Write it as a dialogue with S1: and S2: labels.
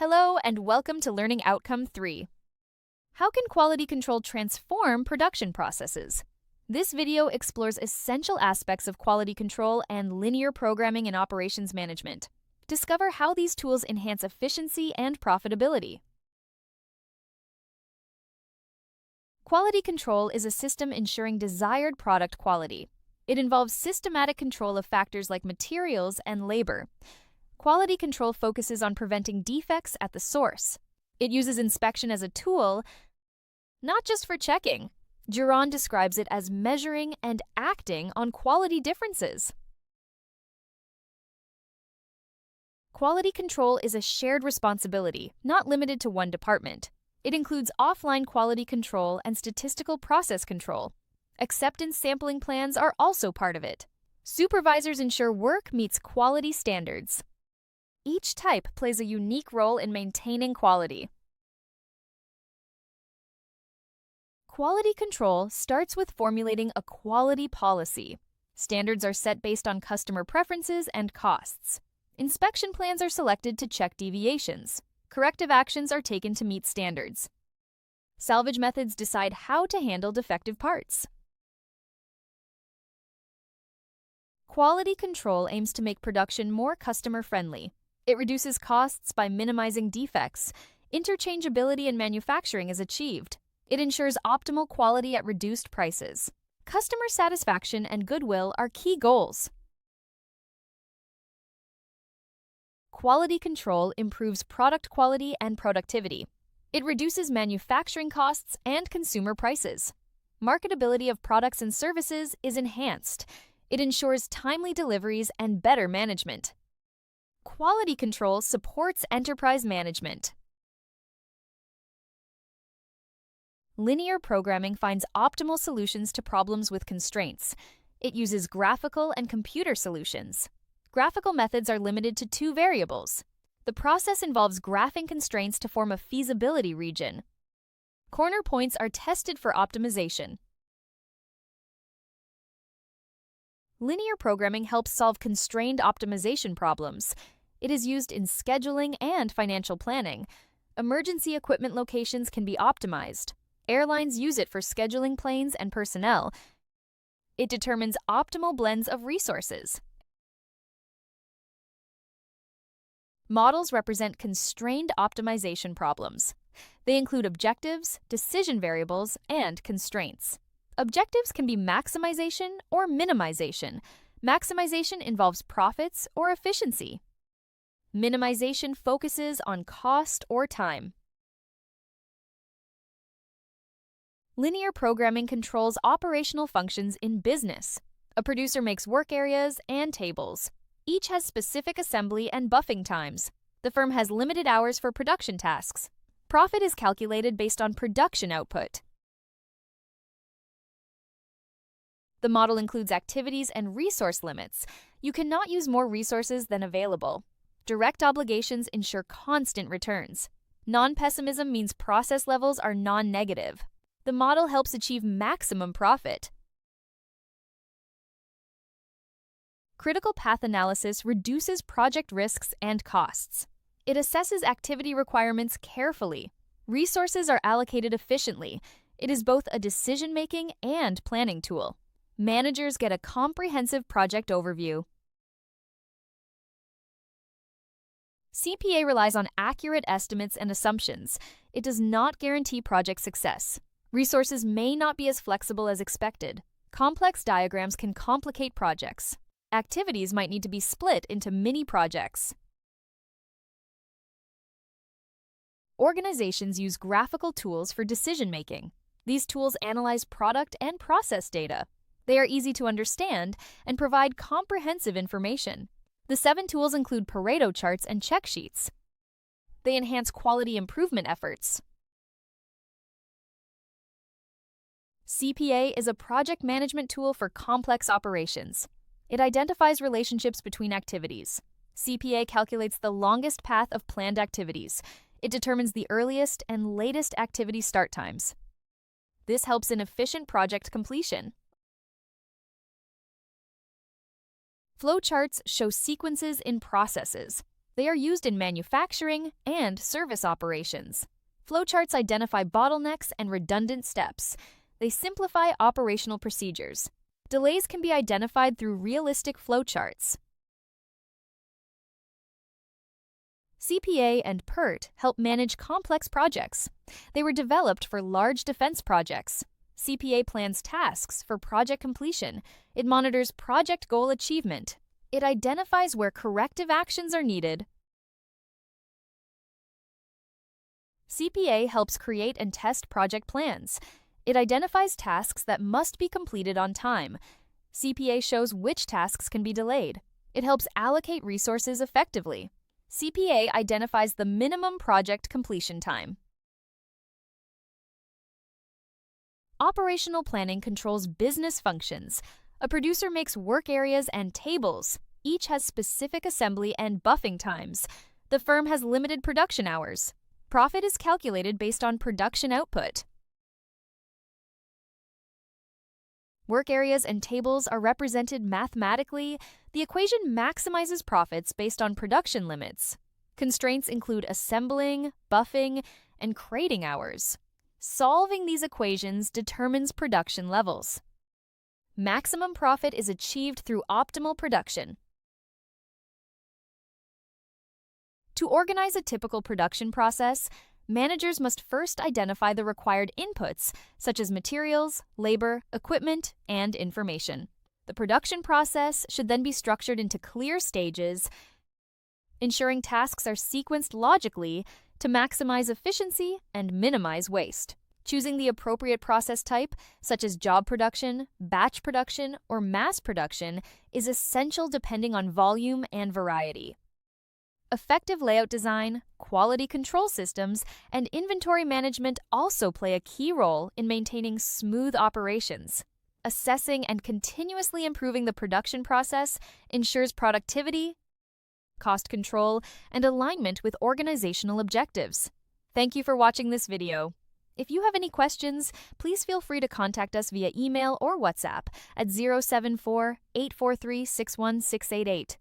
S1: Hello and welcome to Learning Outcome 3. How can quality control transform production processes? This video explores essential aspects of quality control and linear programming in operations management. Discover how these tools enhance efficiency and profitability. Quality control is a system ensuring desired product quality. It involves systematic control of factors like materials and labor. Quality control focuses on preventing defects at the source. It uses inspection as a tool, not just for checking. Durand describes it as measuring and acting on quality differences. Quality control is a shared responsibility, not limited to one department. It includes offline quality control and statistical process control. Acceptance sampling plans are also part of it. Supervisors ensure work meets quality standards. Each type plays a unique role in maintaining quality. Quality control starts with formulating a quality policy. Standards are set based on customer preferences and costs. Inspection plans are selected to check deviations. Corrective actions are taken to meet standards. Salvage methods decide how to handle defective parts. Quality control aims to make production more customer-friendly. It reduces costs by minimizing defects. Interchangeability in manufacturing is achieved. It ensures optimal quality at reduced prices. Customer satisfaction and goodwill are key goals. Quality control improves product quality and productivity. It reduces manufacturing costs and consumer prices. Marketability of products and services is enhanced. It ensures timely deliveries and better management. Quality control supports enterprise management. Linear programming finds optimal solutions to problems with constraints. It uses graphical and computer solutions. Graphical methods are limited to 2 variables. The process involves graphing constraints to form a feasibility region. Corner points are tested for optimization. Linear programming helps solve constrained optimization problems. It is used in scheduling and financial planning. Emergency equipment locations can be optimized. Airlines use it for scheduling planes and personnel. It determines optimal blends of resources. Models represent constrained optimization problems. They include objectives, decision variables, and constraints. Objectives can be maximization or minimization. Maximization involves profits or efficiency. Minimization focuses on cost or time. Linear programming controls operational functions in business. A producer makes work areas and tables. Each has specific assembly and buffing times. The firm has limited hours for production tasks. Profit is calculated based on production output. The model includes activities and resource limits. You cannot use more resources than available. Direct obligations ensure constant returns. Non-pessimism means process levels are non-negative. The model helps achieve maximum profit. Critical path analysis reduces project risks and costs. It assesses activity requirements carefully. Resources are allocated efficiently. It is both a decision-making and planning tool. Managers get a comprehensive project overview. CPA relies on accurate estimates and assumptions. It does not guarantee project success. Resources may not be as flexible as expected. Complex diagrams can complicate projects. Activities might need to be split into mini projects. Organizations use graphical tools for decision-making. These tools analyze product and process data. They are easy to understand and provide comprehensive information. The 7 tools include Pareto charts and check sheets. They enhance quality improvement efforts. CPA is a project management tool for complex operations. It identifies relationships between activities. CPA calculates the longest path of planned activities. It determines the earliest and latest activity start times. This helps in efficient project completion. Flowcharts show sequences in processes. They are used in manufacturing and service operations. Flowcharts identify bottlenecks and redundant steps. They simplify operational procedures. Delays can be identified through realistic flowcharts. CPA and PERT help manage complex projects. They were developed for large defense projects. CPA plans tasks for project completion. It monitors project goal achievement. It identifies where corrective actions are needed. CPA helps create and test project plans. It identifies tasks that must be completed on time. CPA shows which tasks can be delayed. It helps allocate resources effectively. CPA identifies the minimum project completion time. Operational planning controls business functions. A producer makes work areas and tables. Each has specific assembly and buffing times. The firm has limited production hours. Profit is calculated based on production output. Work areas and tables are represented mathematically. The equation maximizes profits based on production limits. Constraints include assembling, buffing, and crating hours. Solving these equations determines production levels. Maximum profit is achieved through optimal production. To organize a typical production process, managers must first identify the required inputs, such as materials, labor, equipment, and information. The production process should then be structured into clear stages, ensuring tasks are sequenced logically to maximize efficiency and minimize waste. Choosing the appropriate process type, such as job production, batch production, or mass production, is essential depending on volume and variety. Effective layout design, quality control systems, and inventory management also play a key role in maintaining smooth operations. Assessing and continuously improving the production process ensures productivity, cost control, and alignment with organizational objectives. Thank you for watching this video. If you have any questions, please feel free to contact us via email or WhatsApp at 074-843-61688.